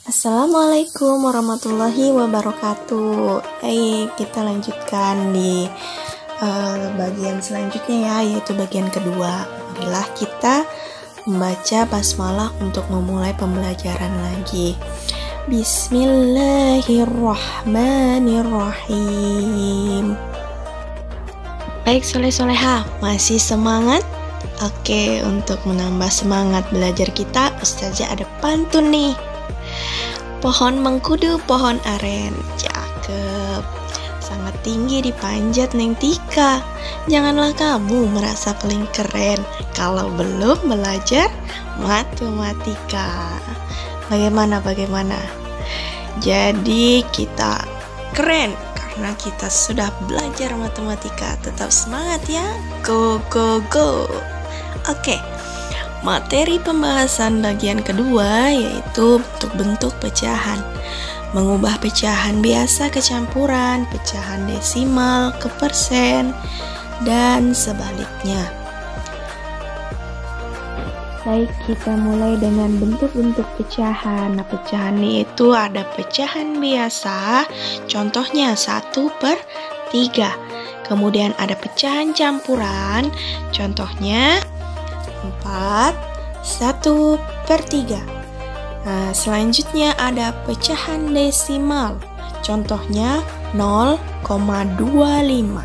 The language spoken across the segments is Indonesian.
Assalamualaikum warahmatullahi wabarakatuh. Kita lanjutkan di bagian selanjutnya ya, yaitu bagian kedua. Marilah kita membaca basmalah untuk memulai pembelajaran lagi. Bismillahirrahmanirrahim. Baik soleh-soleha, masih semangat? Oke, untuk menambah semangat belajar kita, Ustazah ada pantun nih. Pohon mengkudu, pohon aren, cakep, sangat tinggi dipanjat Neng Tika. Janganlah kamu merasa paling keren kalau belum belajar matematika. Bagaimana? Jadi kita keren karena kita sudah belajar matematika. Tetap semangat ya, go go go. Oke. Materi pembahasan bagian kedua yaitu bentuk-bentuk pecahan. Mengubah pecahan biasa ke campuran, pecahan desimal ke persen, dan sebaliknya. Baik, kita mulai dengan bentuk-bentuk pecahan. Nah, pecahan itu ada pecahan biasa, contohnya 1/3. Kemudian ada pecahan campuran, contohnya 1/3. Nah, selanjutnya ada pecahan desimal, contohnya 0,25.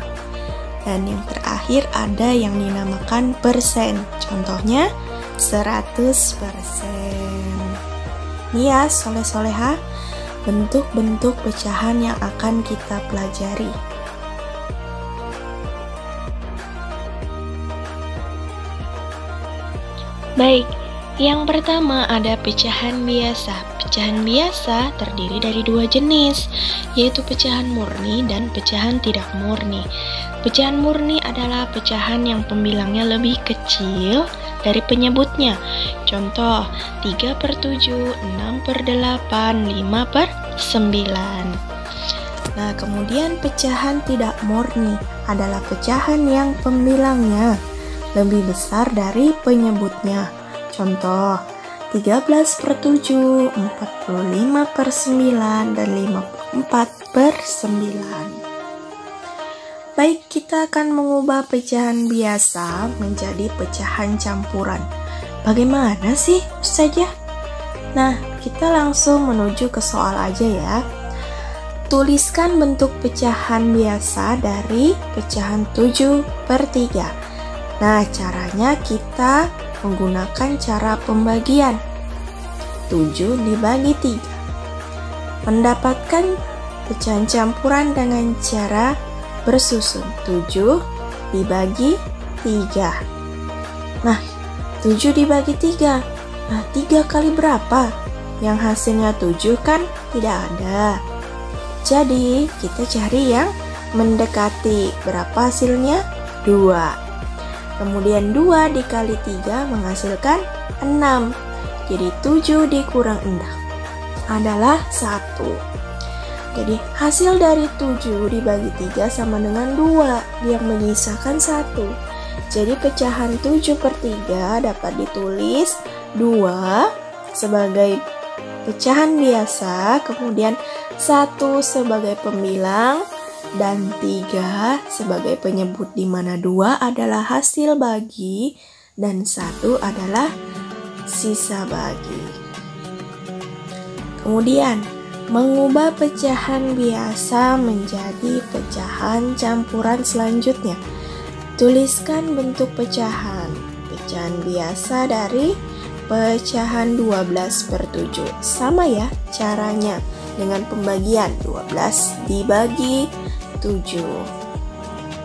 Dan yang terakhir ada yang dinamakan persen, contohnya 100%. Ini ya soleh-soleha, bentuk-bentuk pecahan yang akan kita pelajari. Baik, yang pertama ada pecahan biasa. Pecahan biasa terdiri dari dua jenis, yaitu pecahan murni dan pecahan tidak murni. Pecahan murni adalah pecahan yang pembilangnya lebih kecil dari penyebutnya. Contoh, 3/7, 6/8, 5/9. Nah, kemudian pecahan tidak murni adalah pecahan yang pembilangnya lebih besar dari penyebutnya. Contoh, 13/7, 45/9, dan 54/9. Baik, kita akan mengubah pecahan biasa menjadi pecahan campuran. Bagaimana sih, Ustazah? Nah, kita langsung menuju ke soal aja ya. Tuliskan bentuk pecahan biasa dari pecahan 7/3. Nah, caranya kita menggunakan cara pembagian 7 dibagi 3. Mendapatkan pecahan campuran dengan cara bersusun 7 dibagi 3. Nah, 7 dibagi 3. Nah, 3 kali berapa? Yang hasilnya 7 kan tidak ada. Jadi, kita cari yang mendekati. Berapa hasilnya? 2. Kemudian 2 dikali 3 menghasilkan 6. Jadi 7 dikurang 6 adalah 1. Jadi hasil dari 7 dibagi 3 sama dengan 2 yang menyisakan 1. Jadi pecahan 7/3 dapat ditulis 2 sebagai pecahan biasa, kemudian 1 sebagai pembilang, dan 3 sebagai penyebut, di mana 2 adalah hasil bagi dan 1 adalah sisa bagi. Kemudian mengubah pecahan biasa menjadi pecahan campuran selanjutnya. Tuliskan bentuk pecahan. Pecahan biasa dari pecahan 12/7. Sama ya caranya dengan pembagian 12 dibagi 7.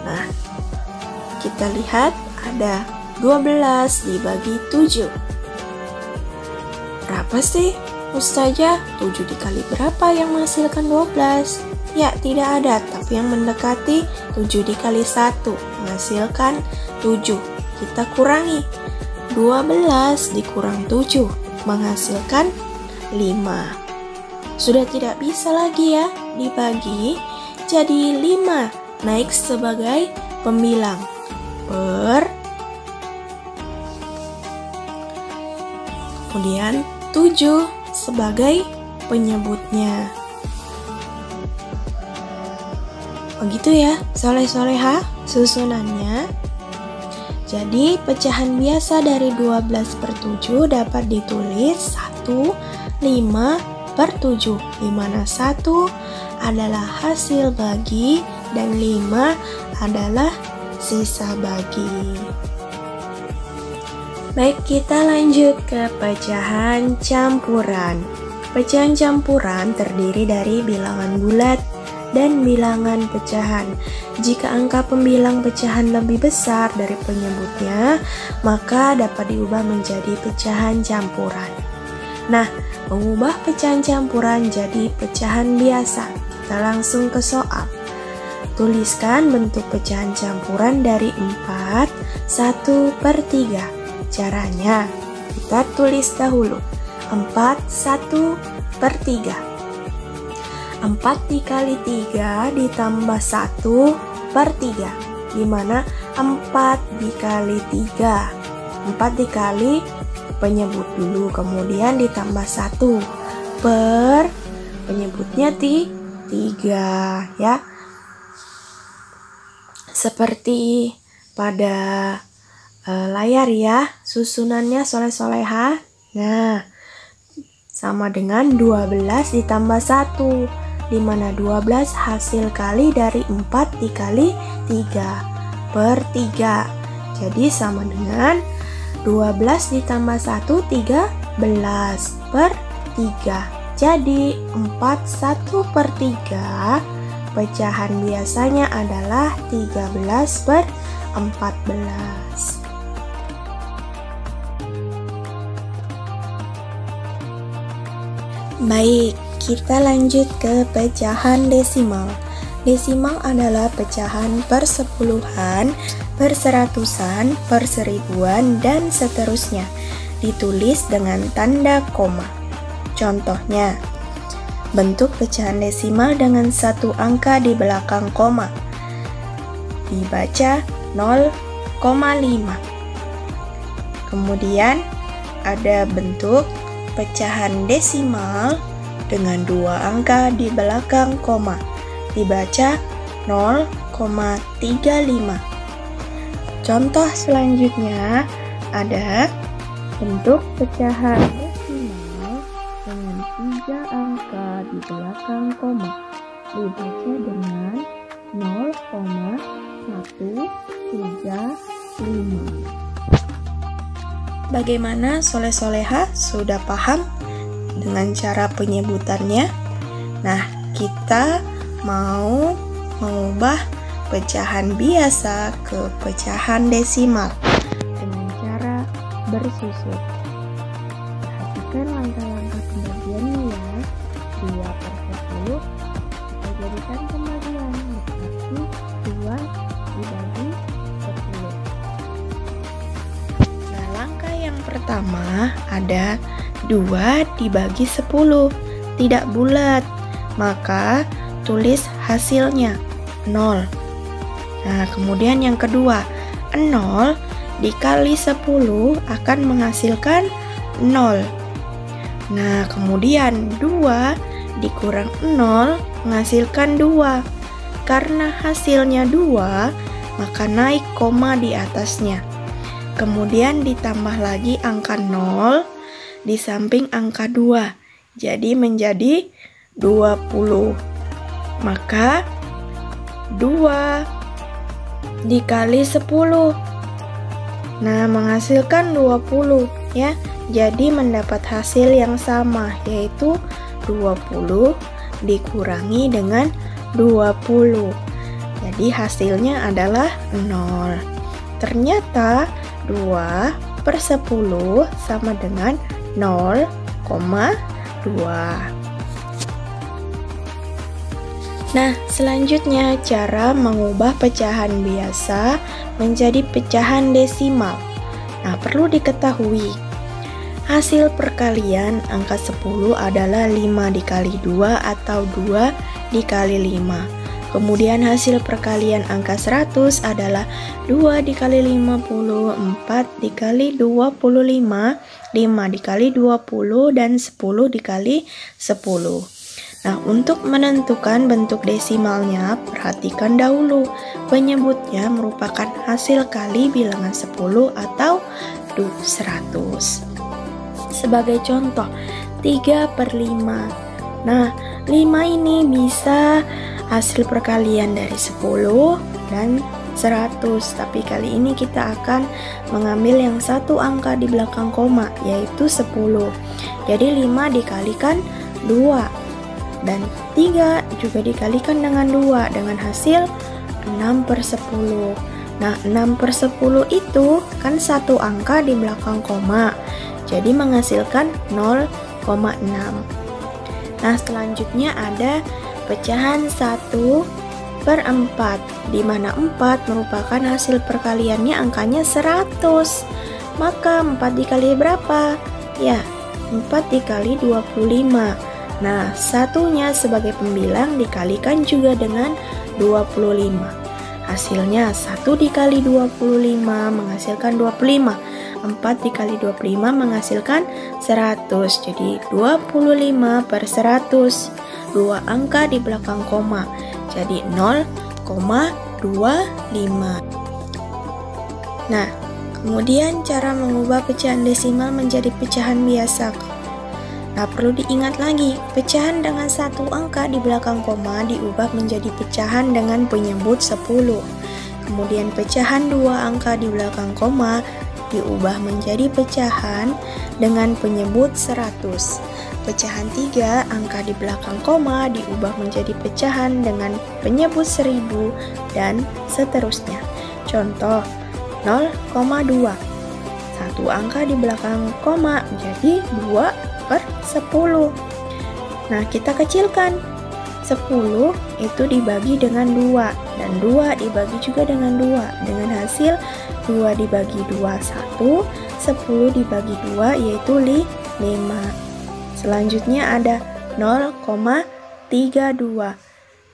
Nah, kita lihat ada 12 dibagi 7. Berapa sih, Ustazah? 7 dikali berapa yang menghasilkan 12? Ya, tidak ada, tapi yang mendekati 7 dikali 1 menghasilkan 7. Kita kurangi. 12 dikurang 7 menghasilkan 5. Sudah tidak bisa lagi ya dibagi. Jadi 5 naik sebagai pembilang kemudian 7 sebagai penyebutnya. Begitu ya, soleh-soleha susunannya. Jadi pecahan biasa dari 12/7 dapat ditulis 1, 5 per 7, di mana 1 adalah hasil bagi dan 5 adalah sisa bagi. Baik, kita lanjut ke pecahan campuran. Pecahan campuran terdiri dari bilangan bulat dan bilangan pecahan. Jika angka pembilang pecahan lebih besar dari penyebutnya, maka dapat diubah menjadi pecahan campuran. Nah, mengubah pecahan campuran jadi pecahan biasa. Kita langsung ke soal. Tuliskan bentuk pecahan campuran dari 4, 1/3. Caranya, kita tulis dahulu 4, 1/3. 4 dikali 3 ditambah 1/3, di mana 4 dikali 3. 4 dikali penyebut dulu, kemudian ditambah 1 per penyebutnya 3 ya. Seperti pada layar ya, susunannya soleh-soleha. Nah, sama dengan 12 ditambah 1, di mana 12 hasil kali dari 4 dikali 3/3. Jadi sama dengan 12 ditambah 1, 13/3. Jadi 4 1/3, pecahan biasanya adalah 13/14. Baik, kita lanjut ke pecahan desimal. Desimal adalah pecahan per sepuluhan, per seratusan, per seribuan, dan seterusnya. Ditulis dengan tanda koma. Contohnya, bentuk pecahan desimal dengan satu angka di belakang koma. Dibaca 0,5. Kemudian ada bentuk pecahan desimal dengan dua angka di belakang koma. Dibaca 0,35. Contoh selanjutnya ada bentuk pecahan desimal dengan 3 angka di belakang koma. Dibaca dengan 0,135. Bagaimana soleh-soleha? Sudah paham dengan cara penyebutannya? Nah, kita mau mengubah pecahan biasa ke pecahan desimal dengan cara bersusun. Perhatikan langkah-langkah pembagiannya ya. 2/10 kita jadikan pembagian, berarti 2 dibagi 10. Nah, langkah yang pertama ada 2 dibagi 10, tidak bulat, maka tulis hasilnya 0. Nah, kemudian yang kedua, 0 dikali 10 akan menghasilkan 0. Nah, kemudian 2 dikurang 0 menghasilkan 2. Karena hasilnya 2, maka naik koma di atasnya. Kemudian ditambah lagi angka 0 di samping angka 2. Jadi menjadi 20. Maka 2 dikali 10. Nah, menghasilkan 20 ya. Jadi mendapat hasil yang sama, yaitu 20 dikurangi dengan 20. Jadi hasilnya adalah 0. Ternyata 2/10 sama dengan 0,2. Nah, selanjutnya cara mengubah pecahan biasa menjadi pecahan desimal. Nah, perlu diketahui, hasil perkalian angka 10 adalah 5 dikali 2 atau 2 dikali 5. Kemudian hasil perkalian angka 100 adalah 2 dikali 50, 4 dikali 25, 5 dikali 20, dan 10 dikali 10. Nah, untuk menentukan bentuk desimalnya, perhatikan dahulu. Penyebutnya merupakan hasil kali bilangan 10 atau 100. Sebagai contoh, 3/5. Nah, 5 ini bisa hasil perkalian dari 10 dan 100, tapi kali ini kita akan mengambil yang satu angka di belakang koma, yaitu 10. Jadi 5 dikalikan 2 dan 3 juga dikalikan dengan 2 dengan hasil 6/10. Nah, 6/10 itu kan satu angka di belakang koma, jadi menghasilkan 0,6. Nah, selanjutnya ada pecahan 1/4, di mana 4 merupakan hasil perkaliannya angkanya 100. Maka 4 dikali berapa? Ya, 4 dikali 25. Nah, satunya sebagai pembilang dikalikan juga dengan 25. Hasilnya 1 dikali 25 menghasilkan 25. 4 dikali 25 menghasilkan 100. Jadi 25/100. Dua angka di belakang koma. Jadi 0,25. Nah, kemudian cara mengubah pecahan desimal menjadi pecahan biasa. Nah, perlu diingat lagi, pecahan dengan satu angka di belakang koma diubah menjadi pecahan dengan penyebut 10. Kemudian pecahan dua angka di belakang koma diubah menjadi pecahan dengan penyebut 100. Pecahan 3 angka di belakang koma diubah menjadi pecahan dengan penyebut 1000 dan seterusnya. Contoh 0,2. Satu angka di belakang koma jadi 2/10. Nah, kita kecilkan. 10 itu dibagi dengan 2 dan 2 dibagi juga dengan 2 dengan hasil 2 dibagi 2 1, 10 dibagi 2 yaitu 5. Selanjutnya ada 0,32.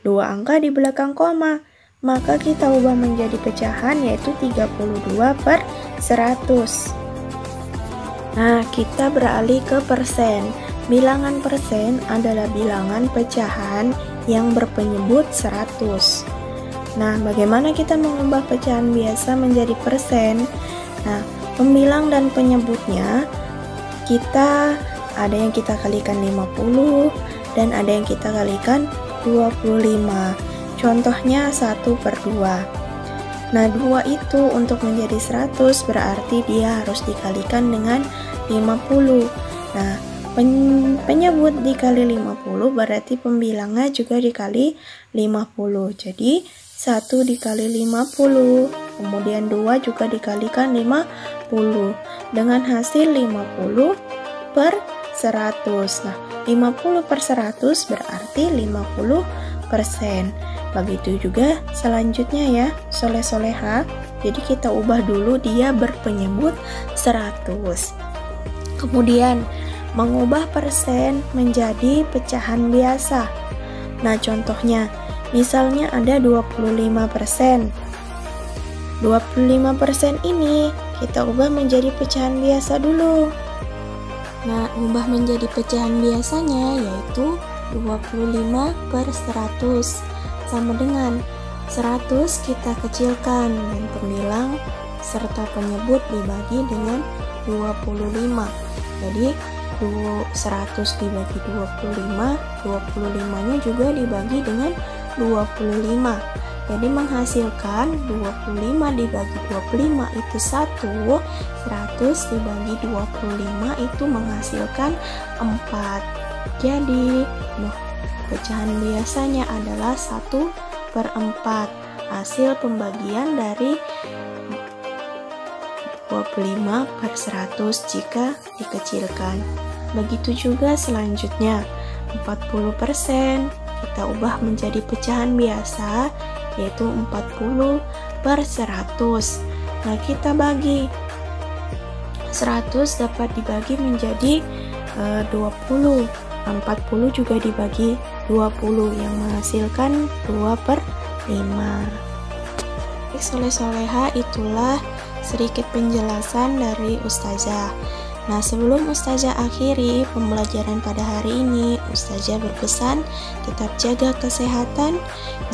Dua angka di belakang koma, maka kita ubah menjadi pecahan yaitu 32/100. Nah, kita beralih ke persen. Bilangan persen adalah bilangan pecahan yang berpenyebut 100. Nah, bagaimana kita mengubah pecahan biasa menjadi persen? Nah, pembilang dan penyebutnya kita ada yang kita kalikan 50 dan ada yang kita kalikan 25. Contohnya 1/2. Nah, 2 itu untuk menjadi 100 berarti dia harus dikalikan dengan 50. Nah, penyebut dikali 50 berarti pembilangnya juga dikali 50. Jadi 1 dikali 50, kemudian 2 juga dikalikan 50 dengan hasil 50/100. Nah, 50/100 berarti 50%. Begitu juga selanjutnya ya, soleh-soleha. Jadi kita ubah dulu dia berpenyebut 100. Kemudian mengubah persen menjadi pecahan biasa. Nah, contohnya misalnya ada 25%. 25% ini kita ubah menjadi pecahan biasa dulu. Nah, ubah menjadi pecahan biasanya yaitu 25/100 sama dengan 100 kita kecilkan dan pembilang serta penyebut dibagi dengan 25. Jadi 100 dibagi 25, 25-nya juga dibagi dengan 25. Jadi menghasilkan 25 dibagi 25 itu 1, 100 dibagi 25 itu menghasilkan 4. Jadi, pecahan biasanya adalah 1/4. Hasil pembagian dari 25/100 jika dikecilkan. Begitu juga selanjutnya 40% kita ubah menjadi pecahan biasa yaitu 40/100. Nah, kita bagi 100 dapat dibagi menjadi 20. 40 juga dibagi 20 yang menghasilkan 2/5. Baik soleh-soleha, itulah sedikit penjelasan dari Ustazah. Nah, sebelum Ustazah akhiri pembelajaran pada hari ini, Ustazah berpesan tetap jaga kesehatan,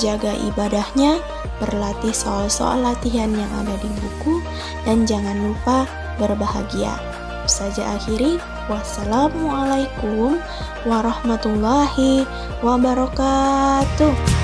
jaga ibadahnya, berlatih soal-soal latihan yang ada di buku, dan jangan lupa berbahagia. Ustazah akhiri, wassalamualaikum warahmatullahi wabarakatuh.